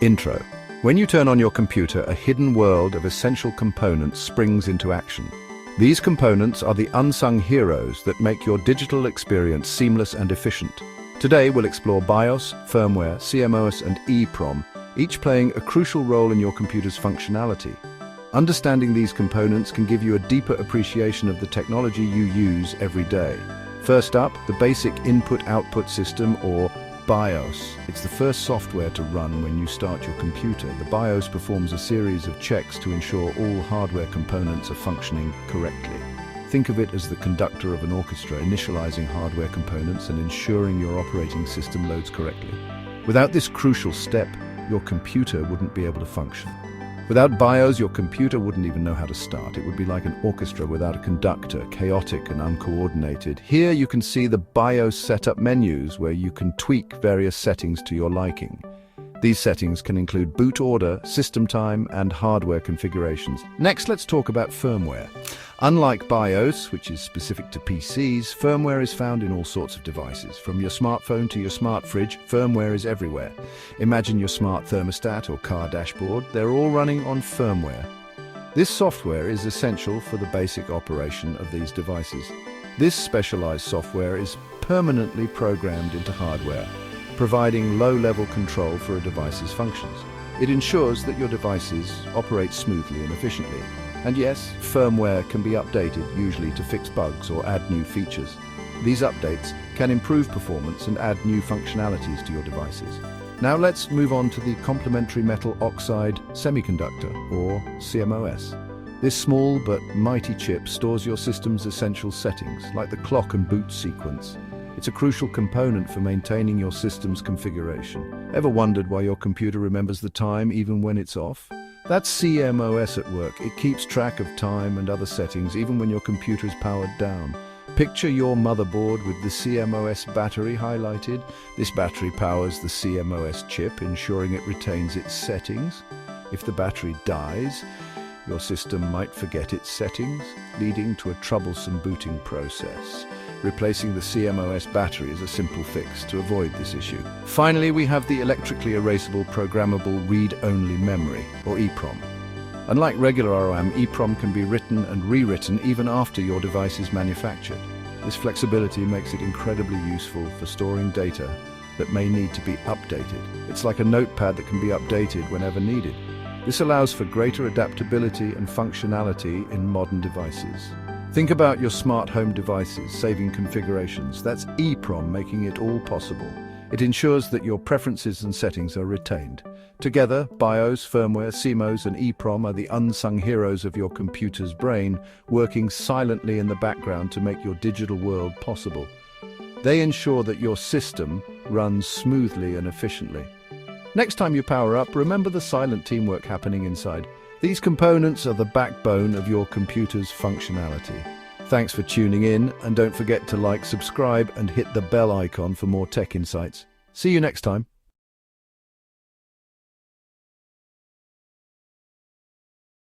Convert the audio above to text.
Intro. When you turn on your computer, a hidden world of essential components springs into action. These components are the unsung heroes that make your digital experience seamless and efficient. Today we'll explore BIOS, firmware, CMOS and EEPROM, each playing a crucial role in your computer's functionality. Understanding these components can give you a deeper appreciation of the technology you use every day. First up, the basic input-output system, or BIOS. It's the first software to run when you start your computer. The BIOS performs a series of checks to ensure all hardware components are functioning correctly. Think of it as the conductor of an orchestra, initializing hardware components and ensuring your operating system loads correctly. Without this crucial step, your computer wouldn't be able to function. Without BIOS, your computer wouldn't even know how to start. It would be like an orchestra without a conductor, chaotic and uncoordinated. Here you can see the BIOS setup menus where you can tweak various settings to your liking. These settings can include boot order, system time, and hardware configurations. Next, let's talk about firmware. Unlike BIOS, which is specific to PCs, firmware is found in all sorts of devices. From your smartphone to your smart fridge, firmware is everywhere. Imagine your smart thermostat or car dashboard. They're all running on firmware. This software is essential for the basic operation of these devices. This specialized software is permanently programmed into hardware, providing low-level control for a device's functions. It ensures that your devices operate smoothly and efficiently. And yes, firmware can be updated, usually to fix bugs or add new features. These updates can improve performance and add new functionalities to your devices. Now let's move on to the complementary metal oxide semiconductor, or CMOS. This small but mighty chip stores your system's essential settings, like the clock and boot sequence. It's a crucial component for maintaining your system's configuration. Ever wondered why your computer remembers the time even when it's off? That's CMOS at work. It keeps track of time and other settings even when your computer is powered down. Picture your motherboard with the CMOS battery highlighted. This battery powers the CMOS chip, ensuring it retains its settings. If the battery dies, your system might forget its settings, leading to a troublesome booting process. Replacing the CMOS battery is a simple fix to avoid this issue. Finally, we have the electrically erasable programmable read-only memory, or EEPROM. Unlike regular RAM, EEPROM can be written and rewritten even after your device is manufactured. This flexibility makes it incredibly useful for storing data that may need to be updated. It's like a notepad that can be updated whenever needed. This allows for greater adaptability and functionality in modern devices. Think about your smart home devices, saving configurations. That's EEPROM making it all possible. It ensures that your preferences and settings are retained. Together, BIOS, firmware, CMOS and EEPROM are the unsung heroes of your computer's brain, working silently in the background to make your digital world possible. They ensure that your system runs smoothly and efficiently. Next time you power up, remember the silent teamwork happening inside. These components are the backbone of your computer's functionality. Thanks for tuning in, and don't forget to like, subscribe, and hit the bell icon for more tech insights. See you next time.